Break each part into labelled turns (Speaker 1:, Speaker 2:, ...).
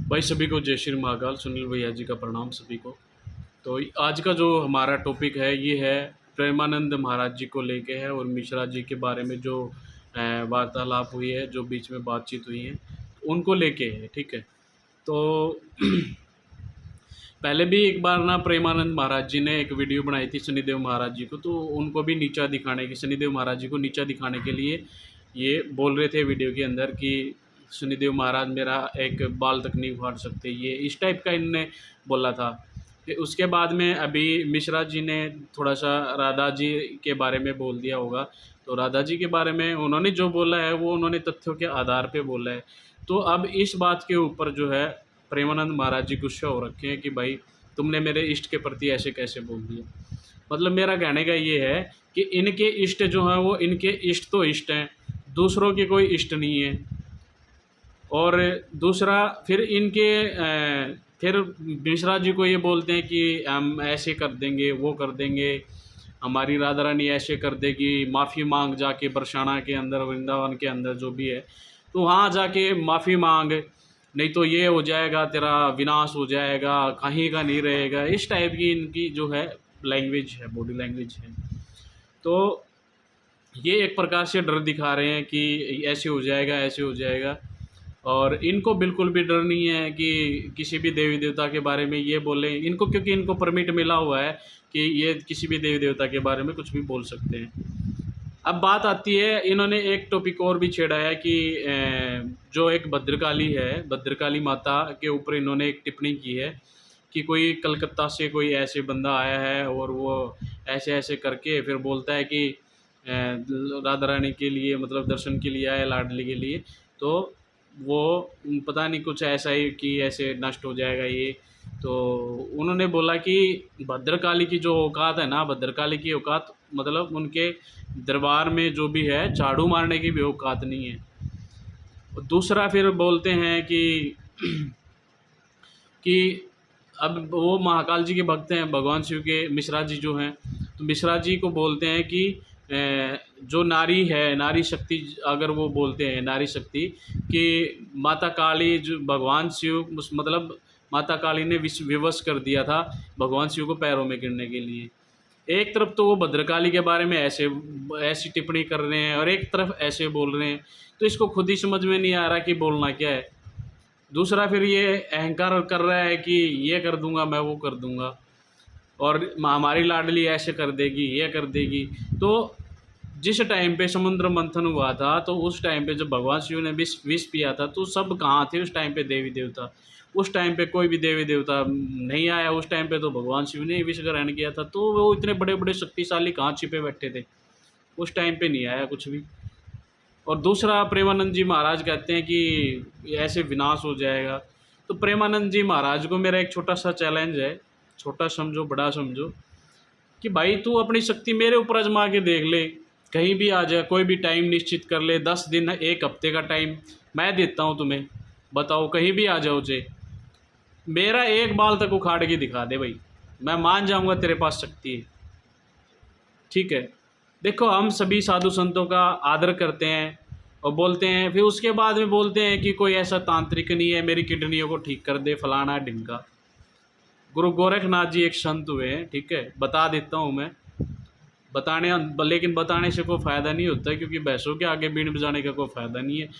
Speaker 1: भाई सभी को जय श्री महाकाल। सुनील भैया जी का प्रणाम सभी को। तो आज का जो हमारा टॉपिक है ये है प्रेमानंद महाराज जी को लेके है और मिश्रा जी के बारे में जो वार्तालाप हुई है, जो बीच में बातचीत हुई है उनको लेके है। ठीक है। तो पहले भी एक बार ना प्रेमानंद महाराज जी ने एक वीडियो बनाई थी शनिदेव महाराज जी को, तो उनको भी नीचा दिखाने की, शनिदेव महाराज जी को नीचा दिखाने के लिए ये बोल रहे थे वीडियो के अंदर कि शनिदेव महाराज मेरा एक बाल तक नहीं उखाड़ सकते, ये इस टाइप का इनने बोला था। फिर उसके बाद में अभी मिश्रा जी ने थोड़ा सा राधा जी के बारे में बोल दिया होगा। तो राधा जी के बारे में उन्होंने जो बोला है वो उन्होंने तथ्यों के आधार पे बोला है। तो अब इस बात के ऊपर जो है प्रेमानंद महाराज जी गुस्सा हो रखे हैं कि भाई तुमने मेरे इष्ट के प्रति ऐसे कैसे बोल दिया। मतलब मेरा कहने का ये है कि इनके इष्ट जो हैं वो इनके इष्ट तो इष्ट हैं, दूसरों के कोई इष्ट नहीं है। और दूसरा फिर इनके फिर मिश्रा जी को ये बोलते हैं कि हम ऐसे कर देंगे, वो कर देंगे, हमारी राधा रानी ऐसे कर देगी, माफ़ी मांग जाके बरसाना के अंदर, वृंदावन के अंदर जो भी है, तो वहाँ जाके माफ़ी मांग, नहीं तो ये हो जाएगा, तेरा विनाश हो जाएगा, कहीं का नहीं रहेगा। इस टाइप की इनकी जो है लैंग्वेज है, बॉडी लैंग्वेज है। तो ये एक प्रकार से डर दिखा रहे हैं कि ऐसे हो जाएगा, ऐसे हो जाएगा। और इनको बिल्कुल भी डर नहीं है कि किसी भी देवी देवता के बारे में ये बोलें इनको, क्योंकि इनको परमिट मिला हुआ है कि ये किसी भी देवी देवता के बारे में कुछ भी बोल सकते हैं। अब बात आती है, इन्होंने एक टॉपिक और भी छेड़ा है कि जो एक भद्रकाली है, भद्रकाली माता के ऊपर इन्होंने एक टिप्पणी की है कि कोई कलकत्ता से कोई ऐसे बंदा आया है और वो ऐसे ऐसे करके फिर बोलता है कि राधा रानी के लिए, मतलब दर्शन के लिए आया, लाडली के लिए। तो वो पता नहीं कुछ ऐसा ही कि ऐसे नष्ट हो जाएगा ये। तो उन्होंने बोला कि भद्रकाली की जो औकात है ना, भद्रकाली की औकात मतलब उनके दरबार में जो भी है झाड़ू मारने की भी औकात नहीं है। और दूसरा फिर बोलते हैं कि अब वो महाकाल जी के भक्त हैं, भगवान शिव के मिश्रा जी जो हैं, तो मिश्रा जी को बोलते हैं कि जो नारी है, नारी शक्ति, अगर वो बोलते हैं नारी शक्ति कि माता काली जो भगवान शिव, मतलब माता काली ने विवश कर दिया था भगवान शिव को पैरों में गिरने के लिए। एक तरफ तो वो भद्रकाली के बारे में ऐसी टिप्पणी कर रहे हैं और एक तरफ ऐसे बोल रहे हैं, तो इसको खुद ही समझ में नहीं आ रहा कि बोलना क्या है। दूसरा फिर ये अहंकार कर रहा है कि ये कर दूंगा, मैं वो कर दूंगा, और हमारी लाडली ऐसे कर देगी, ये कर देगी। तो जिस टाइम पे समुद्र मंथन हुआ था, तो उस टाइम पे जब भगवान शिव ने विष पिया था, तो सब कहाँ थे उस टाइम पे देवी देवता? उस टाइम पे कोई भी देवी देवता नहीं आया। उस टाइम पे तो भगवान शिव ने विष ग्रहण किया था। तो वो इतने बड़े बड़े शक्तिशाली कहाँ छिपे बैठे थे? उस टाइम पे नहीं आया कुछ भी। और दूसरा प्रेमानंद जी महाराज कहते हैं कि ऐसे विनाश हो जाएगा। तो प्रेमानंद जी महाराज को मेरा एक छोटा सा चैलेंज है, छोटा समझो बड़ा समझो, कि भाई तू अपनी शक्ति मेरे ऊपर आजमा के देख ले, कहीं भी आ जा, कोई भी टाइम निश्चित कर ले, 10 दिन, एक हफ्ते का टाइम मैं देता हूँ तुम्हें, बताओ कहीं भी आ जाओ जे, मेरा एक बाल तक उखाड़ के दिखा दे भाई, मैं मान जाऊँगा तेरे पास शक्ति है। ठीक है। देखो हम सभी साधु संतों का आदर करते हैं और बोलते हैं, फिर उसके बाद में बोलते हैं कि कोई ऐसा तांत्रिक नहीं है मेरी किडनियों को ठीक कर दे, फलाना ढिमका। गुरु गोरखनाथ जी एक संत हुए हैं, ठीक है, बता देता हूँ मैं, बताने, लेकिन बताने से कोई फ़ायदा नहीं होता, क्योंकि भैंसों के आगे बीन बजाने का कोई फ़ायदा नहीं है।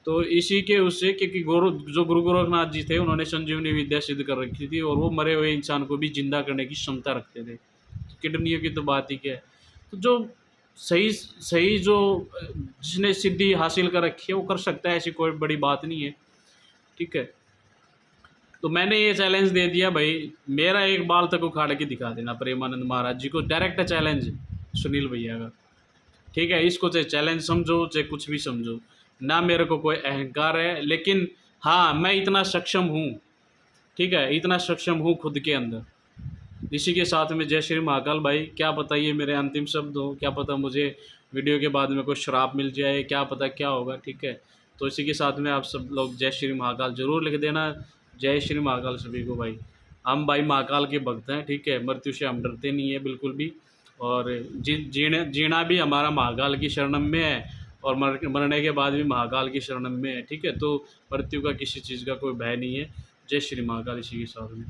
Speaker 1: तो इसी के उससे, क्योंकि गुरु गोरखनाथ जी थे, उन्होंने संजीवनी विद्या सिद्ध कर रखी थी और वो मरे हुए इंसान को भी जिंदा करने की क्षमता रखते थे। किडनियों की तो बात ही क्या है। तो जो सही सही जो जिसने सिद्धि हासिल कर रखी है वो कर सकता है, ऐसी कोई बड़ी बात नहीं है। ठीक है। तो मैंने ये चैलेंज दे दिया भाई, मेरा एक बाल तक उखाड़ के दिखा देना प्रेमानंद महाराज जी को, डायरेक्ट चैलेंज सुनील भैया का। ठीक है। इसको चाहे चैलेंज समझो चाहे कुछ भी समझो, ना मेरे को कोई अहंकार है, लेकिन हाँ मैं इतना सक्षम हूँ। ठीक है, इतना सक्षम हूँ खुद के अंदर। इसी के साथ में जय श्री महाकाल भाई। क्या पता ये मेरे अंतिम शब्द हो, क्या पता मुझे वीडियो के बाद में कोई श्राप मिल जाए, क्या पता क्या होगा। ठीक है। तो इसी के साथ में आप सब लोग जय श्री महाकाल ज़रूर लिख देना। जय श्री महाकाल सभी को भाई। हम भाई महाकाल के भक्त हैं। ठीक है। मृत्यु से हम डरते नहीं है बिल्कुल भी, और जीना भी हमारा महाकाल की शरणम में है, और मरने के बाद भी महाकाल की शरणम में है। ठीक है। तो मृत्यु का किसी चीज़ का कोई भय नहीं है। जय श्री महाकाल इसी के साथ में।